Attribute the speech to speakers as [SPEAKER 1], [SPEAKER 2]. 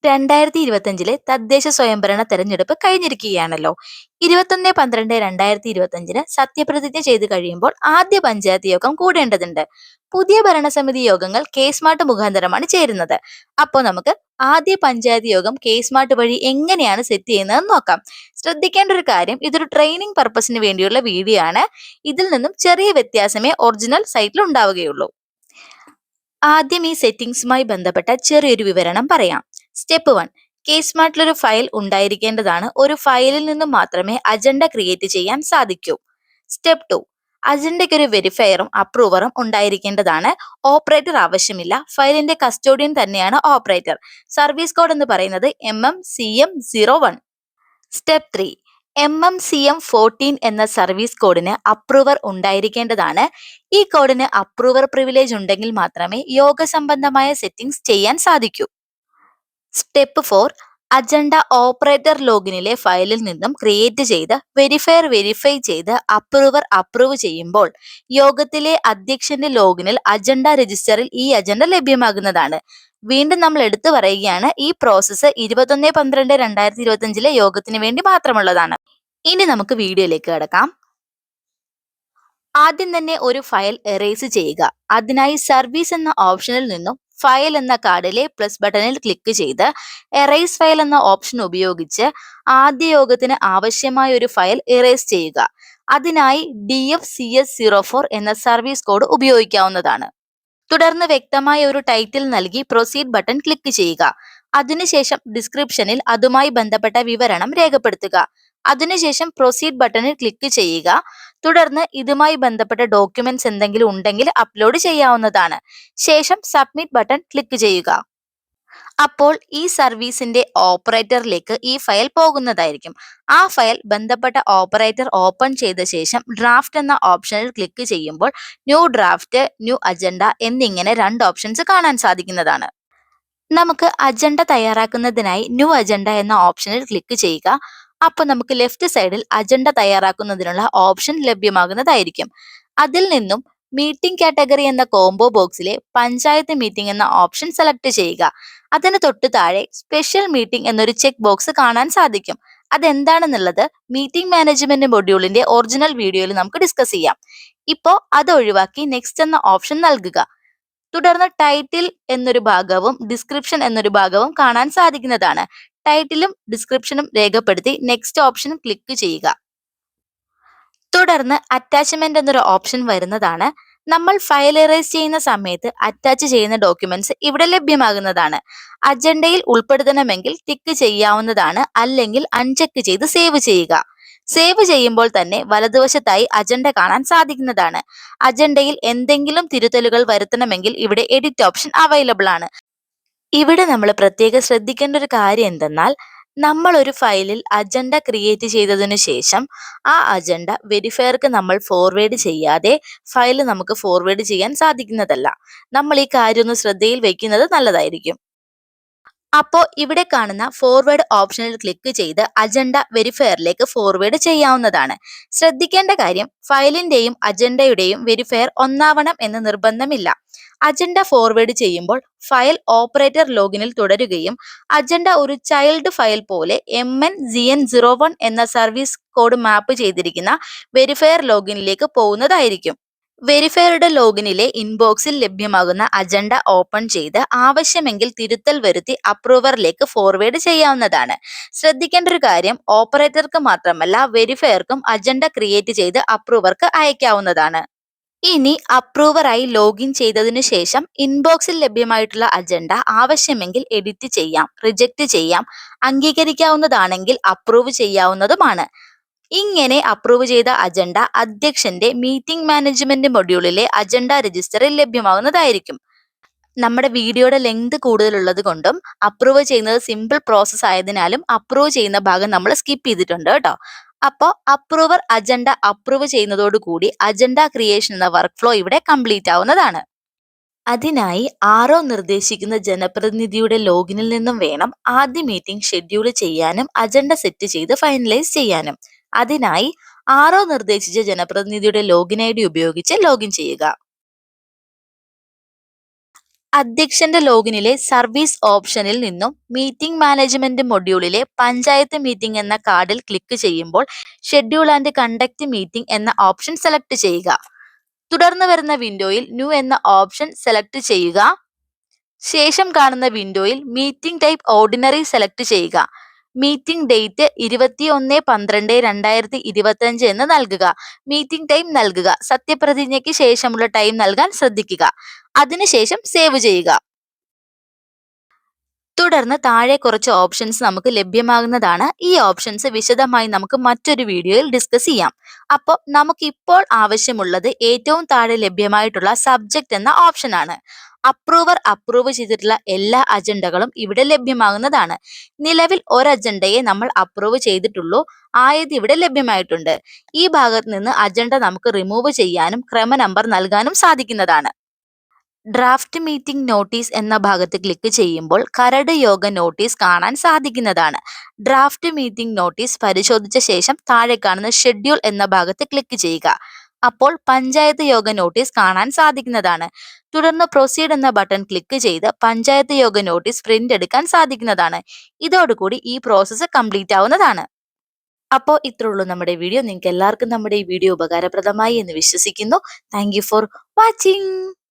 [SPEAKER 1] 2025 തദ്ദേശ സ്വയംഭരണ തെരഞ്ഞെടുപ്പ് കഴിഞ്ഞിരിക്കുകയാണല്ലോ. 21/12/2025 സത്യപ്രതിജ്ഞ ചെയ്തു കഴിയുമ്പോൾ ആദ്യ പഞ്ചായത്ത് യോഗം കൂടേണ്ടതുണ്ട്. പുതിയ ഭരണസമിതി യോഗങ്ങൾ കെ സ്മാർട്ട് മുഖാന്തരമാണ് ചേരുന്നത്. അപ്പോൾ നമുക്ക് ആദ്യ പഞ്ചായത്ത് യോഗം കെ സ്മാർട്ട് വഴി എങ്ങനെയാണ് സെറ്റ് ചെയ്യുന്നതെന്ന് നോക്കാം. ശ്രദ്ധിക്കേണ്ട ഒരു കാര്യം, ഇതൊരു ട്രെയിനിങ് പർപ്പസിന് വേണ്ടിയുള്ള വീഡിയോ ആണ്. ഇതിൽ നിന്നും ചെറിയ വ്യത്യാസമേ ഒറിജിനൽ സൈറ്റിൽ ഉണ്ടാവുകയുള്ളൂ. ആദ്യം ഈ സെറ്റിംഗ്സുമായി ബന്ധപ്പെട്ട ചെറിയൊരു വിവരണം പറയാം. സ്റ്റെപ്പ് 1, കേസ്മാർട്ടിൽ ഒരു ഫയൽ ഉണ്ടായിരിക്കേണ്ടതാണ്. ഒരു ഫയലിൽ നിന്നും മാത്രമേ അജണ്ട ക്രിയേറ്റ് ചെയ്യാൻ സാധിക്കൂ. സ്റ്റെപ്പ് 2, അജണ്ടയ്ക്ക് ഒരു വെരിഫയറും അപ്രൂവറും ഉണ്ടായിരിക്കേണ്ടതാണ്. ഓപ്പറേറ്റർ ആവശ്യമില്ല. ഫയലിന്റെ കസ്റ്റോഡിയൻ തന്നെയാണ് ഓപ്പറേറ്റർ. സർവീസ് കോഡ് എന്ന് പറയുന്നത് MMCM01. സ്റ്റെപ്പ് 3, MMCM14 എന്ന സർവീസ് കോഡിന് അപ്രൂവർ ഉണ്ടായിരിക്കേണ്ടതാണ്. ഈ കോഡിന് അപ്രൂവർ പ്രിവിലേജ് ഉണ്ടെങ്കിൽ മാത്രമേ യോഗ സംബന്ധമായ സെറ്റിംഗ്സ് ചെയ്യാൻ സാധിക്കൂ. സ്റ്റെപ്പ് 4, അജണ്ട ഓപ്പറേറ്റർ ലോഗിനിലെ ഫയലിൽ നിന്നും ക്രിയേറ്റ് ചെയ്ത് വെരിഫയർ വെരിഫൈ ചെയ്ത് അപ്രൂവർ അപ്രൂവ് ചെയ്യുമ്പോൾ യോഗത്തിലെ അധ്യക്ഷന്റെ ലോഗിനിൽ അജണ്ട രജിസ്റ്ററിൽ ഈ അജണ്ട ലഭ്യമാകുന്നതാണ്. വീണ്ടും നമ്മൾ എടുത്തു പറയുകയാണ്, ഈ പ്രോസസ്സ് 21/12/2025 യോഗത്തിന് വേണ്ടി മാത്രമുള്ളതാണ്. ഇനി നമുക്ക് വീഡിയോയിലേക്ക് കടക്കാം. ആദ്യം തന്നെ ഒരു ഫയൽ എറേസ് ചെയ്യുക. അതിനായി സർവീസ് എന്ന ഓപ്ഷനിൽ നിന്നും ഫയൽ എന്ന കാർഡിലെ പ്ലസ് ബട്ടണിൽ ക്ലിക്ക് ചെയ്ത് എറേസ് ഫയൽ എന്ന ഓപ്ഷൻ ഉപയോഗിച്ച് ആദ്യ യോഗത്തിന് ആവശ്യമായ ഒരു ഫയൽ എറേസ് ചെയ്യുക. അതിനായി DFCS04 എന്ന സർവീസ് കോഡ് ഉപയോഗിക്കാവുന്നതാണ്. തുടർന്ന് വ്യക്തമായ ഒരു ടൈറ്റിൽ നൽകി പ്രൊസീഡ് ബട്ടൺ ക്ലിക്ക് ചെയ്യുക. അതിനുശേഷം ഡിസ്ക്രിപ്ഷനിൽ അതുമായി ബന്ധപ്പെട്ട വിവരണം രേഖപ്പെടുത്തുക. അതിനുശേഷം പ്രൊസീഡ് ബട്ടണിൽ ക്ലിക്ക് ചെയ്യുക. തുടർന്ന് ഇതുമായി ബന്ധപ്പെട്ട ഡോക്യുമെന്റ്സ് എന്തെങ്കിലും ഉണ്ടെങ്കിൽ അപ്ലോഡ് ചെയ്യാവുന്നതാണ്. ശേഷം സബ്മിറ്റ് ബട്ടൺ ക്ലിക്ക് ചെയ്യുക. അപ്പോൾ ഈ സർവീസിന്റെ ഓപ്പറേറ്ററിലേക്ക് ഈ ഫയൽ പോകുന്നതായിരിക്കും. ആ ഫയൽ ബന്ധപ്പെട്ട ഓപ്പറേറ്റർ ഓപ്പൺ ചെയ്ത ശേഷം ഡ്രാഫ്റ്റ് എന്ന ഓപ്ഷനിൽ ക്ലിക്ക് ചെയ്യുമ്പോൾ ന്യൂ ഡ്രാഫ്റ്റ്, ന്യൂ അജണ്ട എന്നിങ്ങനെ 2 ഓപ്ഷൻസ് കാണാൻ സാധിക്കുന്നതാണ്. നമുക്ക് അജണ്ട തയ്യാറാക്കുന്നതിനായി ന്യൂ അജണ്ട എന്ന ഓപ്ഷനിൽ ക്ലിക്ക് ചെയ്യുക. അപ്പോൾ നമുക്ക് ലെഫ്റ്റ് സൈഡിൽ അജണ്ട തയ്യാറാക്കുന്നതിനുള്ള ഓപ്ഷൻ ലഭ്യമാകുന്നതായിരിക്കും. അതിൽ നിന്നും മീറ്റിംഗ് കാറ്റഗറി എന്ന കോംബോ ബോക്സിലെ പഞ്ചായത്ത് മീറ്റിംഗ് എന്ന ഓപ്ഷൻ സെലക്ട് ചെയ്യുക. അതിന് തൊട്ട് താഴെ സ്പെഷ്യൽ മീറ്റിംഗ് എന്നൊരു ചെക്ക് ബോക്സ് കാണാൻ സാധിക്കും. അതെന്താണെന്നുള്ളത് മീറ്റിംഗ് മാനേജ്മെന്റ് മൊഡ്യൂളിന്റെ ഒറിജിനൽ വീഡിയോയിൽ നമുക്ക് ഡിസ്കസ് ചെയ്യാം. ഇപ്പോ അത് ഒഴിവാക്കി നെക്സ്റ്റ് എന്ന ഓപ്ഷൻ നൽകുക. തുടർന്ന് ടൈറ്റിൽ എന്നൊരു ഭാഗവും ഡിസ്ക്രിപ്ഷൻ എന്നൊരു ഭാഗവും കാണാൻ സാധിക്കുന്നതാണ്. ടൈറ്റിലും ഡിസ്ക്രിപ്ഷനും രേഖപ്പെടുത്തി നെക്സ്റ്റ് ഓപ്ഷൻ ക്ലിക്ക് ചെയ്യുക. തുടർന്ന് അറ്റാച്ച്മെന്റ് എന്നൊരു ഓപ്ഷൻ വരുന്നതാണ്. നമ്മൾ ഫയൽ എറേസ് ചെയ്യുന്ന സമയത്ത് അറ്റാച്ച് ചെയ്യുന്ന ഡോക്യുമെന്റ്സ് ഇവിടെ ലഭ്യമാകുന്നതാണ്. അജണ്ടയിൽ ഉൾപ്പെടുത്തണമെങ്കിൽ ടിക്ക് ചെയ്യാവുന്നതാണ്, അല്ലെങ്കിൽ അൺചെക്ക് ചെയ്ത് സേവ് ചെയ്യുക. സേവ് ചെയ്യുമ്പോൾ തന്നെ വലതുവശത്തായി അജണ്ട കാണാൻ സാധിക്കുന്നതാണ്. അജണ്ടയിൽ എന്തെങ്കിലും തിരുത്തലുകൾ വരുത്തണമെങ്കിൽ ഇവിടെ എഡിറ്റ് ഓപ്ഷൻ അവൈലബിൾ ആണ്. ഇവിടെ നമ്മൾ പ്രത്യേകം ശ്രദ്ധിക്കേണ്ട ഒരു കാര്യം എന്തെന്നാൽ, നമ്മൾ ഒരു ഫയലിൽ അജണ്ട ക്രിയേറ്റ് ചെയ്തതിനു ശേഷം ആ അജണ്ട വെരിഫയർക്ക് നമ്മൾ ഫോർവേഡ് ചെയ്യാതെ ഫയൽ നമുക്ക് ഫോർവേഡ് ചെയ്യാൻ സാധിക്കുന്നതല്ല. നമ്മൾ ഈ കാര്യം ഒന്ന് ശ്രദ്ധയിൽ വെക്കുന്നത് നല്ലതായിരിക്കും. അപ്പോൾ ഇവിടെ കാണുന്ന ഫോർവേഡ് ഓപ്ഷനിൽ ക്ലിക്ക് ചെയ്ത് അജണ്ട വെരിഫയറിലേക്ക് ഫോർവേഡ് ചെയ്യാവുന്നതാണ്. ശ്രദ്ധിക്കേണ്ട കാര്യം, ഫയലിന്റെയും അജണ്ടയുടെയും വെരിഫയർ ഒന്നാവണം എന്ന് നിർബന്ധമില്ല. അജണ്ട ഫോർവേഡ് ചെയ്യുമ്പോൾ ഫയൽ ഓപ്പറേറ്റർ ലോഗിനിൽ തുടരുകയും അജണ്ട ഒരു ചൈൽഡ് ഫയൽ പോലെ MNZN01 എന്ന സർവീസ് കോഡ് മാപ്പ് ചെയ്തിരിക്കുന്ന വെരിഫയർ ലോഗിനിലേക്ക് പോകുന്നതായിരിക്കും. വെരിഫയറുടെ ലോഗിനിലെ ഇൻബോക്സിൽ ലഭ്യമാകുന്ന അജണ്ട ഓപ്പൺ ചെയ്ത് ആവശ്യമെങ്കിൽ തിരുത്തൽ വരുത്തി അപ്രൂവറിലേക്ക് ഫോർവേഡ് ചെയ്യാവുന്നതാണ്. ശ്രദ്ധിക്കേണ്ട ഒരു കാര്യം, ഓപ്പറേറ്റർക്ക് മാത്രമല്ല വെരിഫയർക്കും അജണ്ട ക്രിയേറ്റ് ചെയ്ത് അപ്രൂവർക്ക് അയക്കാവുന്നതാണ്. ഇനി അപ്രൂവറായി ലോഗിൻ ചെയ്തതിനു ശേഷം ഇൻബോക്സിൽ ലഭ്യമായിട്ടുള്ള അജണ്ട ആവശ്യമെങ്കിൽ എഡിറ്റ് ചെയ്യാം, റിജക്റ്റ് ചെയ്യാം, അംഗീകരിക്കാവുന്നതാണെങ്കിൽ അപ്രൂവ് ചെയ്യാവുന്നതുമാണ്. ഇങ്ങനെ അപ്രൂവ് ചെയ്ത അജണ്ട അധ്യക്ഷന്റെ മീറ്റിംഗ് മാനേജ്മെന്റ് മൊഡ്യൂളിലെ അജണ്ട രജിസ്റ്ററിൽ ലഭ്യമാകുന്നതായിരിക്കും. നമ്മുടെ വീഡിയോയുടെ ലെങ്ത് കൂടുതലുള്ളത് കൊണ്ടും അപ്രൂവ് ചെയ്യുന്നത് സിമ്പിൾ പ്രോസസ് ആയതിനാലും അപ്രൂവ് ചെയ്യുന്ന ഭാഗം നമ്മൾ സ്കിപ്പ് ചെയ്തിട്ടുണ്ട് കേട്ടോ. അപ്പോൾ അപ്രൂവർ അജണ്ട അപ്രൂവ് ചെയ്യുന്നതോടുകൂടി അജണ്ട ക്രിയേഷൻ എന്ന വർക്ക് ഫ്ലോ ഇവിടെ കംപ്ലീറ്റ് ആവുന്നതാണ്. അതിനായി നിർദ്ദേശിക്കുന്ന ജനപ്രതിനിധിയുടെ ലോഗിനിൽ നിന്നും വേണം ആദ്യ മീറ്റിംഗ് ഷെഡ്യൂൾ ചെയ്യാനും അജണ്ട സെറ്റ് ചെയ്ത് ഫൈനലൈസ് ചെയ്യാനും. അതിനായി നിർദ്ദേശിച്ച ജനപ്രതിനിധിയുടെ ലോഗിൻ ID ഉപയോഗിച്ച് ലോഗിൻ ചെയ്യുക. അധ്യക്ഷന്റെ ലോഗിനിലെ സർവീസ് ഓപ്ഷനിൽ നിന്നും മീറ്റിംഗ് മാനേജ്മെന്റ് മൊഡ്യൂളിലെ പഞ്ചായത്ത് മീറ്റിംഗ് എന്ന കാർഡിൽ ക്ലിക്ക് ചെയ്യുമ്പോൾ ഷെഡ്യൂൾ ആൻഡ് കണ്ടക്ട് മീറ്റിംഗ് എന്ന ഓപ്ഷൻ സെലക്ട് ചെയ്യുക. തുടർന്ന് വരുന്ന വിൻഡോയിൽ ന്യൂ എന്ന ഓപ്ഷൻ സെലക്ട് ചെയ്യുക. ശേഷം കാണുന്ന വിൻഡോയിൽ മീറ്റിംഗ് ടൈപ്പ് ഓർഡിനറി സെലക്ട് ചെയ്യുക. മീറ്റിംഗ് ഡേറ്റ് 21/12/2025 എന്ന് നൽകുക. മീറ്റിംഗ് ടൈം നൽകുക. സത്യപ്രതിജ്ഞയ്ക്ക് ശേഷമുള്ള ടൈം നൽകാൻ ശ്രദ്ധിക്കുക. അതിനുശേഷം സേവ് ചെയ്യുക. തുടർന്ന് താഴെ കുറച്ച് ഓപ്ഷൻസ് നമുക്ക് ലഭ്യമാകുന്നതാണ്. ഈ ഓപ്ഷൻസ് വിശദമായി നമുക്ക് മറ്റൊരു വീഡിയോയിൽ ഡിസ്കസ് ചെയ്യാം. അപ്പോൾ നമുക്കിപ്പോൾ ആവശ്യമുള്ളത് ഏറ്റവും താഴെ ലഭ്യമായിട്ടുള്ള സബ്ജക്റ്റ് എന്ന ഓപ്ഷനാണ്. അപ്രൂവർ അപ്രൂവ് ചെയ്തിട്ടുള്ള എല്ലാ അജണ്ടകളും ഇവിടെ ലഭ്യമാകുന്നതാണ്. നിലവിൽ ഒരു അജണ്ടയെ നമ്മൾ അപ്രൂവ് ചെയ്തിട്ടുള്ളൂ. ആയത് ഇവിടെ ലഭ്യമായിട്ടുണ്ട്. ഈ ഭാഗത്ത് നിന്ന് അജണ്ട നമുക്ക് റിമൂവ് ചെയ്യാനും ക്രമ നമ്പർ നൽകാനും സാധിക്കുന്നതാണ്. ഡ്രാഫ്റ്റ് മീറ്റിംഗ് നോട്ടീസ് എന്ന ഭാഗത്ത് ക്ലിക്ക് ചെയ്യുമ്പോൾ കരട് യോഗ നോട്ടീസ് കാണാൻ സാധിക്കുന്നതാണ്. ഡ്രാഫ്റ്റ് മീറ്റിംഗ് നോട്ടീസ് പരിശോധിച്ച ശേഷം താഴെ കാണുന്ന ഷെഡ്യൂൾ എന്ന ഭാഗത്ത് ക്ലിക്ക് ചെയ്യുക. അപ്പോൾ പഞ്ചായത്ത് യോഗ നോട്ടീസ് കാണാൻ സാധിക്കുന്നതാണ്. തുടർന്ന് പ്രൊസീഡ് എന്ന ബട്ടൺ ക്ലിക്ക് ചെയ്ത് പഞ്ചായത്ത് യോഗ നോട്ടീസ് പ്രിന്റ് എടുക്കാൻ സാധിക്കുന്നതാണ്. ഇതോടുകൂടി ഈ പ്രോസസ്സ് കംപ്ലീറ്റ് ആവുന്നതാണ്. അപ്പോൾ ഇത്രയുള്ളൂ നമ്മുടെ വീഡിയോ. നിങ്ങൾക്ക് എല്ലാവർക്കും നമ്മുടെ ഈ വീഡിയോ ഉപകാരപ്രദമായി എന്ന് വിശ്വസിക്കുന്നു. Thank you for watching.